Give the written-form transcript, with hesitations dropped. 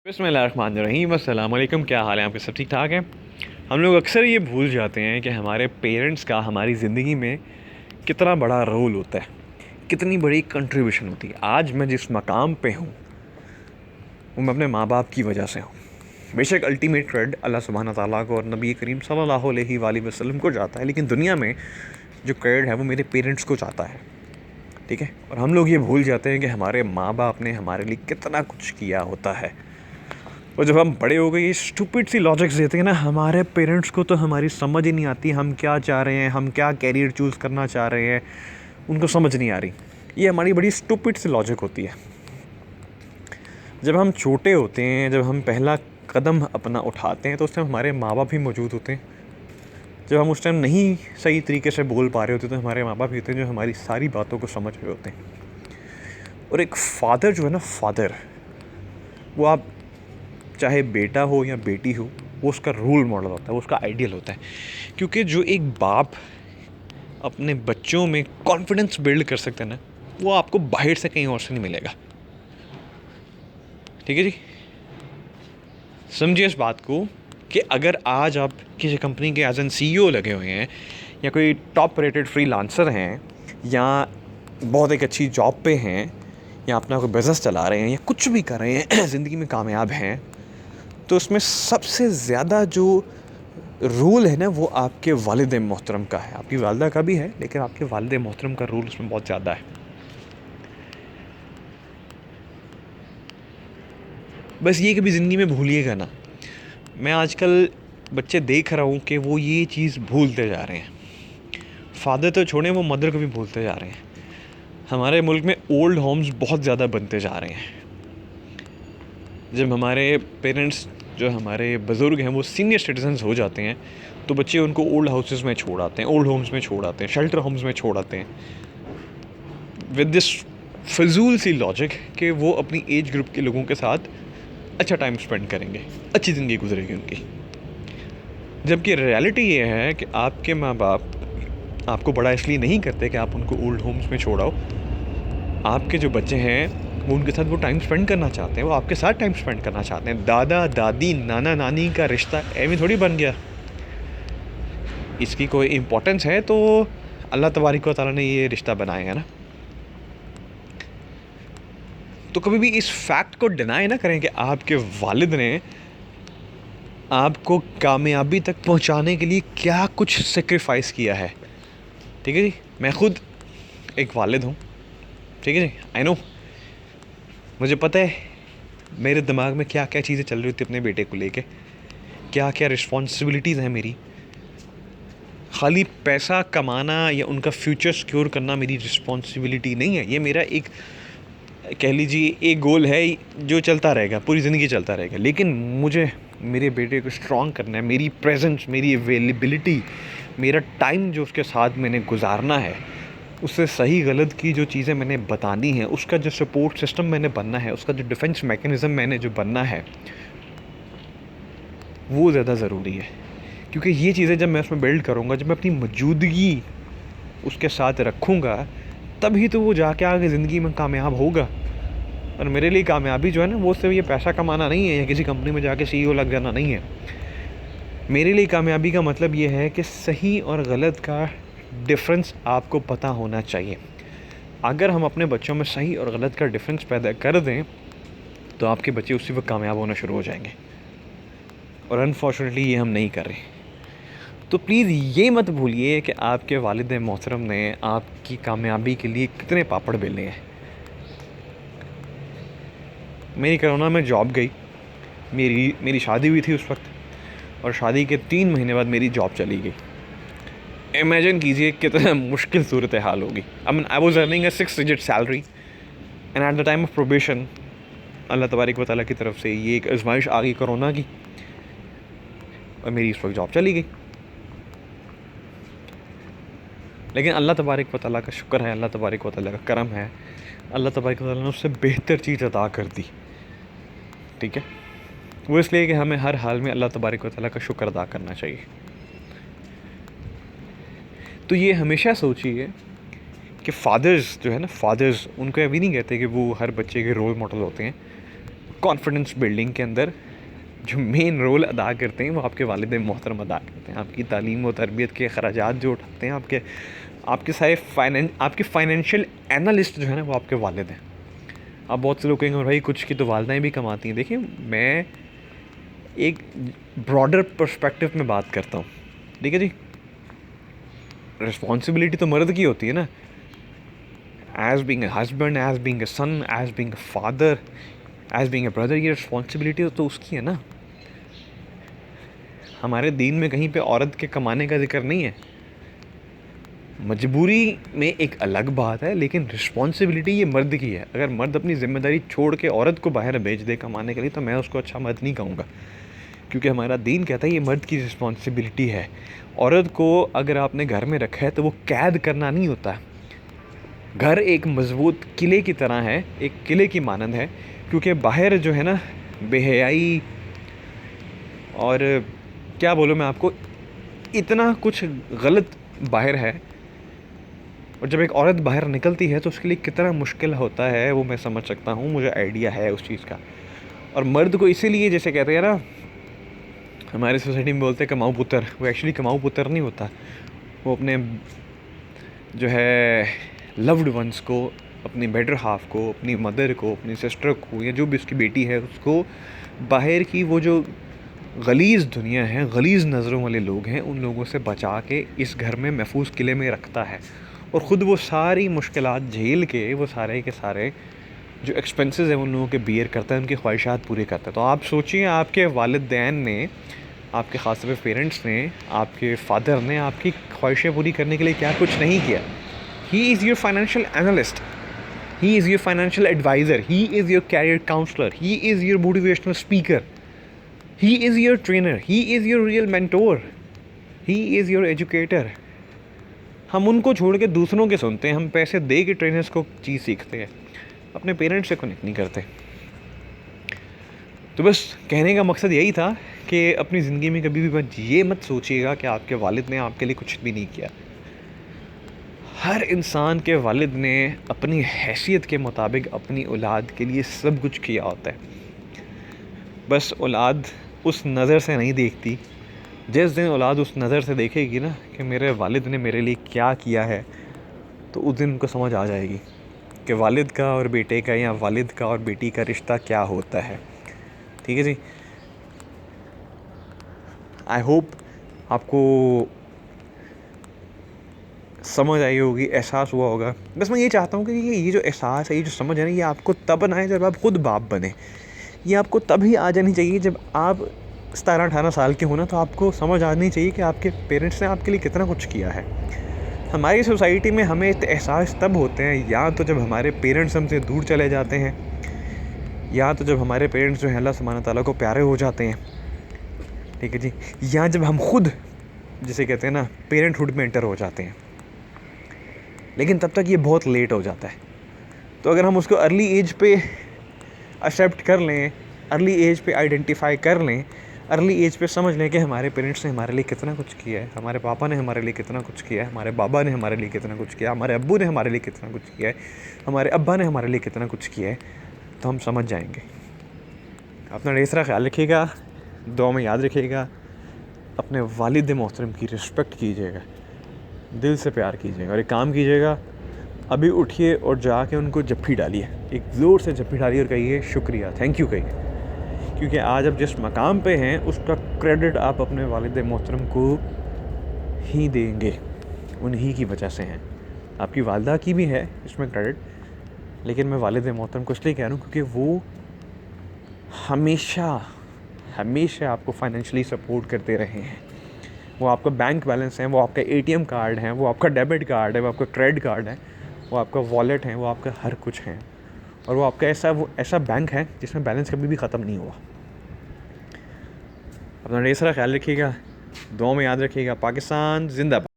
बिस्मिल्लाहिर्रहमानिर्रहीम, अस्सलाम वालेकुम। क्या हाल है आपके? सब ठीक ठाक हैं? हम लोग अक्सर ये भूल जाते हैं कि हमारे पेरेंट्स का हमारी ज़िंदगी में कितना बड़ा रोल होता है, कितनी बड़ी कंट्रीब्यूशन होती है। आज मैं जिस मकाम पे हूँ वो मैं अपने माँ बाप की वजह से हूँ। बेशक अल्टीमेट क्रेडिट अल्लाह सुब्हानहू तआला को और नबी करीम सल्लल्लाहु अलैहि वसल्लम को जाता है, लेकिन दुनिया में जो क्रेडिट है वो मेरे पेरेंट्स को जाता है। ठीक है, और हम लोग ये भूल जाते हैं कि हमारे माँ बाप ने हमारे लिए कितना कुछ किया होता है। और जब हम बड़े हो गए ये स्टूपिड सी लॉजिक्स देते हैं ना, हमारे पेरेंट्स को तो हमारी समझ ही नहीं आती, हम क्या चाह रहे हैं, हम क्या कैरियर चूज़ करना चाह रहे हैं, उनको समझ नहीं आ रही। ये हमारी बड़ी स्टूपिड सी लॉजिक होती है। जब हम छोटे होते हैं, जब हम पहला कदम अपना उठाते हैं, तो उस टाइम हमारे माँ बाप भी मौजूद होते हैं। जब हम उस टाइम नहीं सही तरीके से बोल पा रहे होते तो हमारे माँ बाप भी होते हैं जो हमारी सारी बातों को समझ रहे होते हैं। और एक फ़ादर जो है ना, फ़ादर, वो आप चाहे बेटा हो या बेटी हो, वो उसका रोल मॉडल होता है, वो उसका आइडियल होता है। क्योंकि जो एक बाप अपने बच्चों में कॉन्फिडेंस बिल्ड कर सकता है ना, वो आपको बाहर से कहीं और से नहीं मिलेगा। ठीक है जी, समझिए इस बात को कि अगर आज आप किसी कंपनी के एज एन CEO लगे हुए हैं, या कोई टॉप रेटेड फ्रीलांसर हैं, या बहुत एक अच्छी जॉब पे हैं, या अपना कोई बिज़नेस चला रहे हैं, या कुछ भी कर रहे हैं ज़िंदगी में कामयाब हैं, तो उसमें सबसे ज़्यादा जो रोल है ना वो आपके वालिद मोहतरम का है। आपकी वालिदा का भी है, लेकिन आपके वालिद मोहतरम का रोल उसमें बहुत ज़्यादा है। बस ये कभी ज़िंदगी में भूलिएगा ना। मैं आजकल बच्चे देख रहा हूँ कि वो ये चीज़ भूलते जा रहे हैं। फादर तो छोड़ें, वो मदर को भी भूलते जा रहे हैं। हमारे मुल्क में ओल्ड होम्स बहुत ज़्यादा बनते जा रहे हैं। जब हमारे पेरेंट्स, जो हमारे बुज़ुर्ग हैं, वो सीनियर सिटीजन्स हो जाते हैं, तो बच्चे उनको ओल्ड हाउसेस में छोड़ आते हैं, ओल्ड होम्स में छोड़ आते हैं, शेल्टर होम्स में छोड़ आते हैं, विद दिस फजूल सी लॉजिक कि वो अपनी एज ग्रुप के लोगों के साथ अच्छा टाइम स्पेंड करेंगे, अच्छी ज़िंदगी गुजरेगी उनकी। जबकि रियलिटी ये है कि आपके माँ बाप आपको बड़ा इसलिए नहीं करते कि आप उनको ओल्ड होम्स में छोड़ाओ। आपके जो बच्चे हैं वो उनके साथ वो टाइम स्पेंड करना चाहते हैं, वो आपके साथ टाइम स्पेंड करना चाहते हैं। दादा दादी नाना नानी का रिश्ता एवं थोड़ी बन गया। इसकी कोई इम्पोर्टेंस है तो अल्लाह तबारक व तआला ने ये रिश्ता बनाया है ना। तो कभी भी इस फैक्ट को डिनाई ना करें कि आपके वालिद ने आपको कामयाबी तक पहुंचाने के लिए क्या कुछ सेक्रीफाइस किया है। ठीक है जी, मैं खुद एक वालिद हूँ। ठीक है जी, आई नो, मुझे पता है मेरे दिमाग में क्या क्या चीज़ें चल रही होती अपने बेटे को लेके, क्या क्या रिस्पॉन्सिबिलिटीज़ हैं मेरी। खाली पैसा कमाना या उनका फ्यूचर सिक्योर करना मेरी रिस्पॉन्सिबिलिटी नहीं है। ये मेरा एक, कह लीजिए, एक गोल है जो चलता रहेगा, पूरी ज़िंदगी चलता रहेगा। लेकिन मुझे मेरे बेटे को स्ट्रॉन्ग करना है। मेरी प्रेजेंस, मेरी अवेलेबिलिटी, मेरा टाइम जो उसके साथ मैंने गुजारना है, उससे सही गलत की जो चीज़ें मैंने बतानी है, उसका जो सपोर्ट सिस्टम मैंने बनना है, उसका जो डिफेंस मैकेनिज़्म मैंने जो बनना है, वो ज़्यादा ज़रूरी है। क्योंकि ये चीज़ें जब मैं उसमें बिल्ड करूँगा, जब मैं अपनी मौजूदगी उसके साथ रखूँगा, तभी तो वो जाके आगे ज़िंदगी में कामयाब होगा। और मेरे लिए कामयाबी जो है ना, वो सिर्फ ये पैसा कमाना नहीं है या किसी कंपनी में जाके CEO लग जाना नहीं है। मेरे लिए कामयाबी का मतलब ये है कि सही और गलत का डिफरेंस आपको पता होना चाहिए। अगर हम अपने बच्चों में सही और गलत का डिफरेंस पैदा कर दें, तो आपके बच्चे उसी वक्त कामयाब होना शुरू हो जाएंगे। और अनफॉर्चुनेटली ये हम नहीं कर रहे। तो प्लीज़ ये मत भूलिए कि आपके वालिद मोहतरम ने आपकी कामयाबी के लिए कितने पापड़ बेले हैं। मेरी कोरोना में जॉब गई, मेरी शादी हुई थी उस वक्त, और शादी के 3 महीने बाद मेरी जॉब चली गई। इमेजिन कीजिए कितना मुश्किल सूरत हाल होगी। I was earning a 6 digit salary, and at the time of probation अल्लाह तबारक व तआला की तरफ से ये एक आजमाइश आ गई कोरोना की, और मेरी इस वक्त जॉब चली गई। लेकिन अल्लाह तबारक व तआला का शुक्र है, अल्लाह तबारक व तआला का करम है, अल्लाह तबारक व तआला ने उससे बेहतर चीज़ अता कर दी। ठीक है, वो इसलिए कि हमें हर हाल में अल्लाह तबारक व तआला का शुक्र अदा करना चाहिए। तो ये हमेशा सोचिए कि फ़ादर्स जो है ना, फ़ादर्स, उनको अभी नहीं कहते कि वो हर बच्चे के रोल मॉडल होते हैं। कॉन्फिडेंस बिल्डिंग के अंदर जो मेन रोल अदा करते हैं वो आपके वालिद मोहतरम अदा करते हैं। आपकी तालीम व तरबियत के अखराजात जो उठाते हैं, आपके सारे आपके फाइनेंशियल एनालिस्ट जो है ना वो आपके वालिद हैं। अब बहुत से लोग कहेंगे और भाई कुछ की तो वालदाएँ भी कमाती हैं। देखिए, मैं एक ब्रॉडर पर्सपेक्टिव में बात करता हूँ, ठीक है जी। रिस्पॉन्सिबिलिटी तो मर्द की होती है ना, as being a husband, as being a son, as being a father, as being a brother, ये रिस्पॉन्सिबिलिटी तो उसकी है ना। हमारे दीन में कहीं पे औरत के कमाने का जिक्र नहीं है। मजबूरी में एक अलग बात है, लेकिन रिस्पॉन्सिबिलिटी ये मर्द की है। अगर मर्द अपनी ज़िम्मेदारी छोड़ के औरत को बाहर भेज दे कमाने के लिए तो मैं उसको अच्छा मर्द नहीं कहूँगा, क्योंकि हमारा दीन कहता है ये मर्द की रिस्पॉन्सिबिलिटी है। औरत को अगर आपने घर में रखा है तो वो कैद करना नहीं होता। घर एक मजबूत किले की तरह है, एक किले की मानंद है, क्योंकि बाहर जो है ना बेहयाई और क्या बोलूँ मैं आपको, इतना कुछ गलत बाहर है। और जब एक औरत बाहर निकलती है तो उसके लिए कितना मुश्किल होता है वो मैं समझ सकता हूँ, मुझे आइडिया है उस चीज़ का। और मर्द को इसीलिए, जैसे कहते हैं ना हमारे सोसाइटी में बोलते हैं कमाऊ पुत्र, वो एक्चुअली कमाऊ पुत्र नहीं होता। वो अपने जो है लव्ड वंस को, अपनी बेटर हाफ को, अपनी मदर को, अपनी सिस्टर को, या जो भी उसकी बेटी है उसको बाहर की वो जो गलीज़ दुनिया है, गलीज़ नज़रों वाले लोग हैं, उन लोगों से बचा के इस घर में महफूज किले में रखता है। और ख़ुद वो सारी मुश्किलात झेल के वो सारे के सारे जो एक्सपेंसेस हैं उन लोगों के बियर करता है, उनकी ख्वाहिशात पूरी करता है। तो आप सोचिए, आपके वालिदैन ने, आपके ख़ास तौर पे पेरेंट्स ने, आपके फादर ने आपकी ख्वाहिशें पूरी करने के लिए क्या कुछ नहीं किया। He is your financial analyst, he is your financial adviser, he is your career counsellor, he is your motivational speaker, he is your trainer, he is your real mentor, he is your educator. हम उनको छोड़ के दूसरों के सुनते हैं, हम पैसे दे के ट्रेनर्स को चीज़ सीखते हैं, अपने पेरेंट्स से कनेक्ट नहीं करते। तो बस कहने का मकसद यही था कि अपनी ज़िंदगी में कभी भी ये मत सोचिएगा कि आपके वालिद ने आपके लिए कुछ भी नहीं किया। हर इंसान के वालिद ने अपनी हैसियत के मुताबिक अपनी औलाद के लिए सब कुछ किया होता है। बस औलाद उस नज़र से नहीं देखती। जिस दिन औलाद उस नज़र से देखेगी ना कि मेरे वालिद ने मेरे लिए क्या किया है, तो उस दिन उनको समझ आ जाएगी कि वालिद का और बेटे का या वालिद का और बेटी का रिश्ता क्या होता है। ठीक है जी। आई होप आपको समझ आई होगी, एहसास हुआ होगा। बस मैं ये चाहता हूँ कि ये जो एहसास है, ये जो समझ है ना, ये आपको तब ना आए जब आप खुद बाप बने। ये आपको तभी आ जानी चाहिए जब आप 17-18 साल के हो ना, तो आपको समझ आनी चाहिए कि आपके पेरेंट्स ने आपके लिए कितना कुछ किया है। हमारी सोसाइटी में हमें एहसास तब होते हैं या तो जब हमारे पेरेंट्स हमसे दूर चले जाते हैं, या तो जब हमारे पेरेंट्स जो हैं अल्लाह सुब्हानहू तआला को प्यारे हो जाते हैं, ठीक है जी, या जब हम खुद जिसे कहते हैं ना पेरेंटहुड में एंटर हो जाते हैं। लेकिन तब तक ये बहुत लेट हो जाता है। तो अगर हम उसको अर्ली एज पे एक्सेप्ट कर लें, अर्ली एज पे आइडेंटिफाई कर लें, अर्ली एज पे समझ लें कि हमारे पेरेंट्स ने हमारे लिए कितना कुछ किया है, हमारे पापा ने हमारे लिए कितना कुछ किया है, हमारे बाबा ने हमारे लिए कितना कुछ किया, हमारे अब्बू ने हमारे लिए कितना कुछ किया है, हमारे अब्बा ने हमारे लिए कितना कुछ किया है, तो हम समझ जाएंगे। अपना ढेर सारा ख्याल रखिएगा, दुआ में याद रखिएगा, अपने वालिद मोहतरम की रिस्पेक्ट कीजिएगा, दिल से प्यार कीजिएगा। और एक काम कीजिएगा, अभी उठिए और जाके उनको जप्फी डालिए, एक ज़ोर से जप्फी डालिए और कहिए शुक्रिया, थैंक यू कहिए। क्योंकि आज आप जिस मकाम पे हैं उसका क्रेडिट आप अपने वालिद मोहतरम को ही देंगे, उन्हीं की वजह से हैं। आपकी वालदा की भी है इसमें क्रेडिट, लेकिन मैं वालिद मोहतरम को इसलिए कह रहा हूँ क्योंकि वो हमेशा आपको फाइनेंशियली सपोर्ट करते रहे हैं। वो आपका बैंक बैलेंस है, वो आपका ATM कार्ड है, वो आपका डेबिट कार्ड है, वो आपका क्रेडिट कार्ड है, वो आपका वॉलेट है, वो आपका हर कुछ है। और वो आपका ऐसा बैंक है जिसमें बैलेंस कभी भी ख़त्म नहीं हुआ। अपना ढेर सारा ख्याल रखिएगा, दुआ में याद रखिएगा। पाकिस्तान जिंदाबाद।